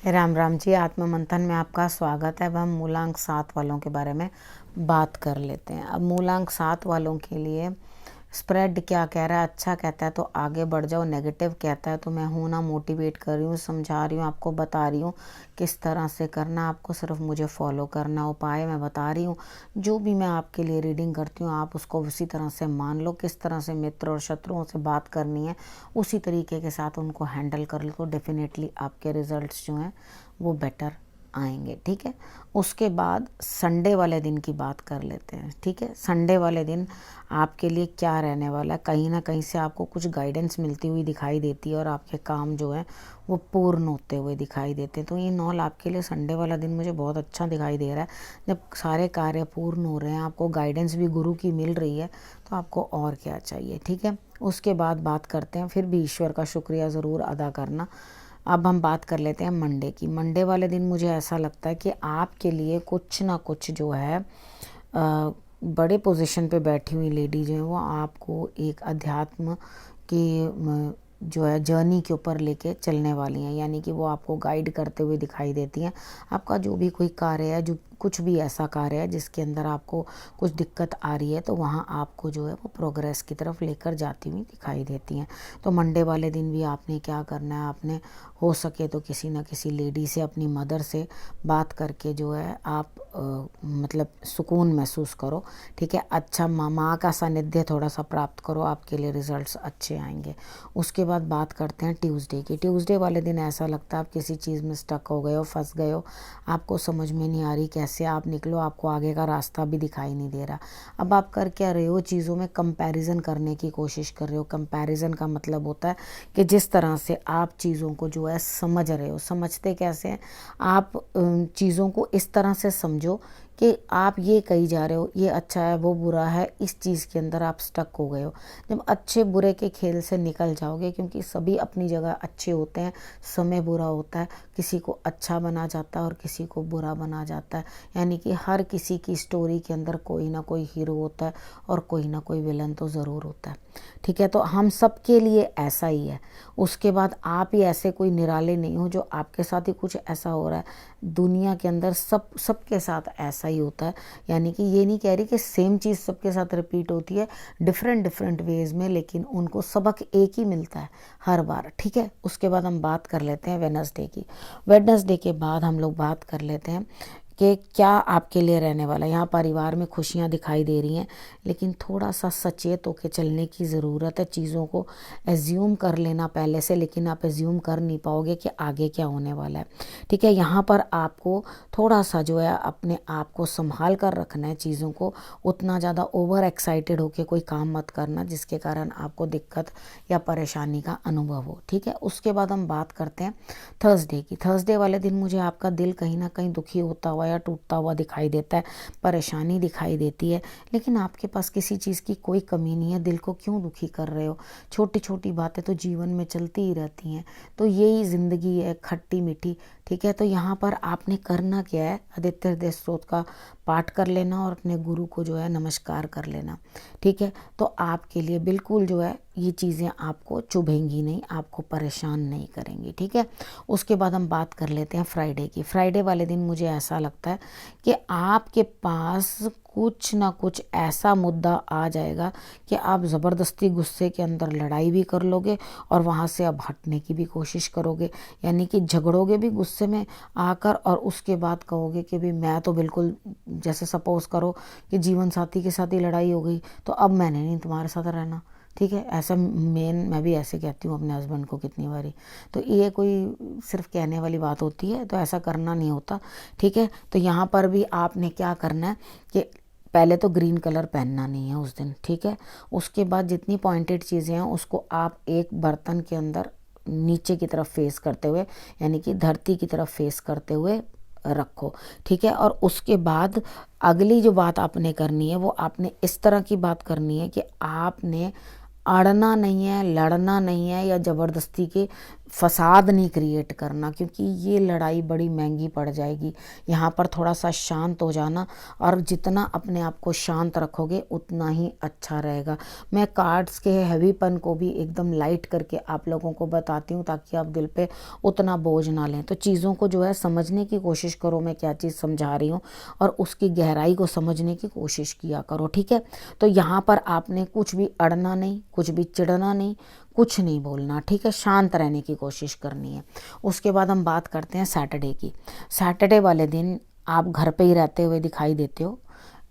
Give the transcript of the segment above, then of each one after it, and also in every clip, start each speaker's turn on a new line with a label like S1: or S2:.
S1: राम राम जी। आत्म मंथन में आपका स्वागत है। अब हम मूलांक 7 वालों के बारे में बात कर लेते हैं। अब मूलांक 7 वालों के लिए स्प्रेड क्या कह रहा है? अच्छा कहता है तो आगे बढ़ जाओ, नेगेटिव कहता है तो मैं हूं ना मोटिवेट कर रही हूँ, समझा रही हूँ, आपको बता रही हूँ किस तरह से करना। आपको सिर्फ मुझे फॉलो करना, उपाय मैं बता रही हूँ। जो भी मैं आपके लिए रीडिंग करती हूँ आप उसको उसी तरह से मान लो। किस तरह से मित्र और शत्रुओं से बात करनी है उसी तरीके के साथ उनको हैंडल कर लो तो डेफिनेटली आपके रिजल्ट्स जो हैं वो बेटर आएंगे। ठीक है। उसके बाद संडे वाले दिन की बात कर लेते हैं। ठीक है। संडे वाले दिन आपके लिए क्या रहने वाला है? कहीं ना कहीं से आपको कुछ गाइडेंस मिलती हुई दिखाई देती है और आपके काम जो है वो पूर्ण होते हुए दिखाई देते हैं। तो ये नॉल आपके लिए संडे वाला दिन मुझे बहुत अच्छा दिखाई दे रहा है। जब सारे कार्य पूर्ण हो रहे हैं, आपको गाइडेंस भी गुरु की मिल रही है, तो आपको और क्या चाहिए। ठीक है। उसके बाद बात करते हैं, फिर भी ईश्वर का शुक्रिया ज़रूर अदा करना। अब हम बात कर लेते हैं मंडे की। मंडे वाले दिन मुझे ऐसा लगता है कि आपके लिए कुछ ना कुछ जो है बड़े पोजीशन पे बैठी हुई लेडी जो है वो आपको एक अध्यात्म की जो है जर्नी के ऊपर लेके चलने वाली हैं। यानी कि वो आपको गाइड करते हुए दिखाई देती हैं। आपका जो भी कोई कार्य है, जो कुछ भी ऐसा कार्य है जिसके अंदर आपको कुछ दिक्कत आ रही है, तो वहाँ आपको जो है वो प्रोग्रेस की तरफ लेकर जाती हुई दिखाई देती हैं। तो मंडे वाले दिन भी आपने क्या करना है, आपने हो सके तो किसी न किसी लेडी से, अपनी मदर से बात करके जो है आप मतलब सुकून महसूस करो। ठीक है। अच्छा माँ का सानिध्य थोड़ा सा प्राप्त करो, आपके लिए रिजल्ट्स अच्छे आएंगे। उसके बाद बात करते हैं ट्यूसडे की। ट्यूसडे वाले दिन ऐसा लगता है आप किसी चीज़ में स्टक हो गए हो, फंस गए हो, आपको समझ में नहीं आ रही कैसे आप निकलो, आपको आगे का रास्ता भी दिखाई नहीं दे रहा। अब आप कर क्या रहे हो? चीज़ों में कंपैरिजन करने की कोशिश कर रहे हो। कंपैरिजन का मतलब होता है कि जिस तरह से आप चीज़ों को जो है समझ रहे हो, समझते कैसे हैं आप? चीज़ों को इस तरह से समझो कि आप ये कही जा रहे हो ये अच्छा है वो बुरा है, इस चीज़ के अंदर आप स्टक हो गए हो। जब अच्छे बुरे के खेल से निकल जाओगे, क्योंकि सभी अपनी जगह अच्छे होते हैं, समय बुरा होता है, किसी को अच्छा बना जाता है और किसी को बुरा बना जाता है। यानी कि हर किसी की स्टोरी के अंदर कोई ना कोई हीरो होता है और कोई ना कोई विलन तो ज़रूर होता है। ठीक है। तो हम सब के लिए ऐसा ही है। उसके बाद आप ही ऐसे कोई निराले नहीं हो जो आपके साथ ही कुछ ऐसा हो रहा है। दुनिया के अंदर सबके साथ ऐसा ही होता है। यानी कि ये नहीं कह रही कि सेम चीज़ सबके साथ रिपीट होती है, डिफरेंट डिफरेंट वेज में, लेकिन उनको सबक एक ही मिलता है हर बार। ठीक है। उसके बाद हम बात कर लेते हैं वेडनेसडे की। वेडनेसडे के बाद हम लोग बात कर लेते हैं कि क्या आपके लिए रहने वाला है। यहाँ परिवार में खुशियाँ दिखाई दे रही हैं, लेकिन थोड़ा सा सचेत होकर चलने की ज़रूरत है। चीज़ों को एज्यूम कर लेना पहले से, लेकिन आप एज्यूम कर नहीं पाओगे कि आगे क्या होने वाला है। ठीक है। यहाँ पर आपको थोड़ा सा जो है अपने आप को संभाल कर रखना है। चीज़ों को उतना ज़्यादा ओवर एक्साइटेड होकर कोई काम मत करना जिसके कारण आपको दिक्कत या परेशानी का अनुभव हो। ठीक है। उसके बाद हम बात करते हैं थर्सडे की। थर्सडे वाले दिन मुझे आपका दिल कहीं ना कहीं दुखी होता हुआ या टूटता हुआ दिखाई देता है, परेशानी दिखाई देती है, लेकिन आपके पास किसी चीज़ की कोई कमी नहीं है। दिल को क्यों दुखी कर रहे हो? छोटी छोटी बातें तो जीवन में चलती ही रहती हैं। तो यही ज़िंदगी है, खट्टी मीठी। ठीक है। तो यहाँ पर आपने करना क्या है? आदित्य हृदय स्त्रोत का पाठ कर लेना और अपने गुरु को जो है नमस्कार कर लेना। ठीक है। तो आपके लिए बिल्कुल जो है ये चीज़ें आपको चुभेंगी नहीं, आपको परेशान नहीं करेंगी। ठीक है। उसके बाद हम बात कर लेते हैं फ्राइडे की। फ्राइडे वाले दिन मुझे ऐसा लगता है कि आपके पास कुछ ना कुछ ऐसा मुद्दा आ जाएगा कि आप ज़बरदस्ती गुस्से के अंदर लड़ाई भी कर लोगे और वहाँ से आप हटने की भी कोशिश करोगे। यानी कि झगड़ोगे भी गुस्से में आकर और उसके बाद कहोगे कि भी मैं तो बिल्कुल, जैसे सपोज करो कि जीवन साथी के साथ ही लड़ाई हो गई तो अब मैंने नहीं तुम्हारे साथ रहना। ठीक है। ऐसा मैं भी ऐसे कहती हूँ अपने हस्बैंड को कितनी बारी। तो ये कोई सिर्फ कहने वाली बात होती है, तो ऐसा करना नहीं होता। ठीक है। तो यहाँ पर भी आपने क्या करना है कि पहले तो ग्रीन कलर पहनना नहीं है उस दिन। ठीक है। उसके बाद जितनी पॉइंटेड चीज़ें हैं उसको आप एक बर्तन के अंदर नीचे की तरफ फेस करते हुए, यानी कि धरती की तरफ फेस करते हुए रखो। ठीक है। और उसके बाद अगली जो बात आपने करनी है वो आपने इस तरह की बात करनी है कि आपने अड़ना नहीं है, लड़ना नहीं है या ज़बरदस्ती के फसाद नहीं क्रिएट करना, क्योंकि ये लड़ाई बड़ी महंगी पड़ जाएगी। यहाँ पर थोड़ा सा शांत हो जाना, और जितना अपने आप को शांत रखोगे उतना ही अच्छा रहेगा। मैं कार्ड्स के हैवीपन को भी एकदम लाइट करके आप लोगों को बताती हूँ, ताकि आप दिल पे उतना बोझ ना लें। तो चीज़ों को जो है समझने की कोशिश करो, मैं क्या चीज़ समझा रही हूँ, और उसकी गहराई को समझने की कोशिश किया करो, ठीक है। तो यहाँ पर आपने कुछ भी अड़ना नहीं, कुछ भी चिढ़ना नहीं, कुछ नहीं बोलना, ठीक है। शांत रहने की कोशिश करनी है। उसके बाद हम बात करते हैं सैटरडे की। सैटरडे वाले दिन आप घर पे ही रहते हुए दिखाई देते हो,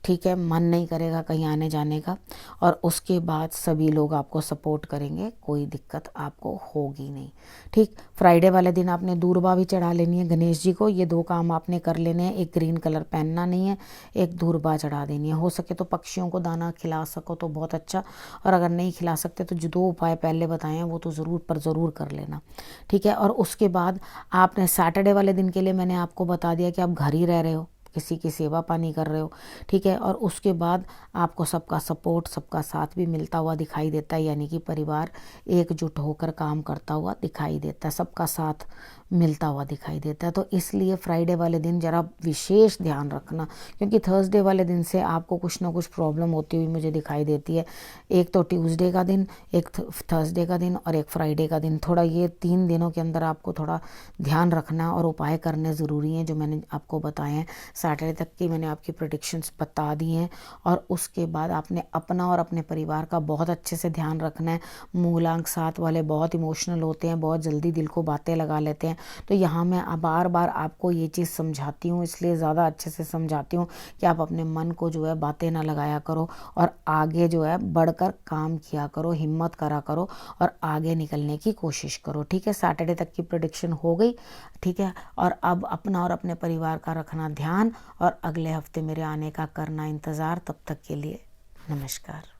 S1: ठीक है। मन नहीं करेगा कहीं आने जाने का, और उसके बाद सभी लोग आपको सपोर्ट करेंगे, कोई दिक्कत आपको होगी नहीं, ठीक। फ्राइडे वाले दिन आपने दूर्बा भी चढ़ा लेनी है गणेश जी को। ये 2 काम आपने कर लेने हैं। एक ग्रीन कलर पहनना नहीं है, एक दूर्बा चढ़ा देनी है। हो सके तो पक्षियों को दाना खिला सको तो बहुत अच्छा, और अगर नहीं खिला सकते तो जो 2 उपाय पहले बताए हैं वो तो ज़रूर पर ज़रूर कर लेना, ठीक है। और उसके बाद आपने सैटरडे वाले दिन के लिए मैंने आपको बता दिया कि आप घर ही रह रहे हो, किसी की सेवा पानी कर रहे हो, ठीक है। और उसके बाद आपको सबका सपोर्ट, सबका साथ भी मिलता हुआ दिखाई देता है, यानी कि परिवार एकजुट होकर काम करता हुआ दिखाई देता है, सबका साथ मिलता हुआ दिखाई देता है। तो इसलिए फ्राइडे वाले दिन ज़रा विशेष ध्यान रखना, क्योंकि थर्सडे वाले दिन से आपको कुछ ना कुछ प्रॉब्लम होती हुई मुझे दिखाई देती है। एक तो ट्यूसडे का दिन, एक थर्सडे का दिन, और एक फ्राइडे का दिन। थोड़ा ये 3 दिनों के अंदर आपको थोड़ा ध्यान रखना और उपाय करने ज़रूरी हैं, जो मैंने आपको बताए हैं। सैटरडे तक की मैंने आपकी प्रेडिक्शंस बता दी हैं, और उसके बाद आपने अपना और अपने परिवार का बहुत अच्छे से ध्यान रखना है। मूलांक 7 वाले बहुत इमोशनल होते हैं, बहुत जल्दी दिल को बातें लगा लेते हैं। तो यहाँ मैं बार बार आपको ये चीज़ समझाती हूँ, इसलिए ज़्यादा अच्छे से समझाती हूँ कि आप अपने मन को जो है बातें ना लगाया करो, और आगे जो है बढ़कर काम किया करो, हिम्मत करा करो, और आगे निकलने की कोशिश करो, ठीक है। सैटरडे तक की प्रेडिक्शन हो गई, ठीक है। और अब अपना और अपने परिवार का रखना ध्यान, और अगले हफ्ते मेरे आने का करना इंतज़ार। तब तक के लिए नमस्कार।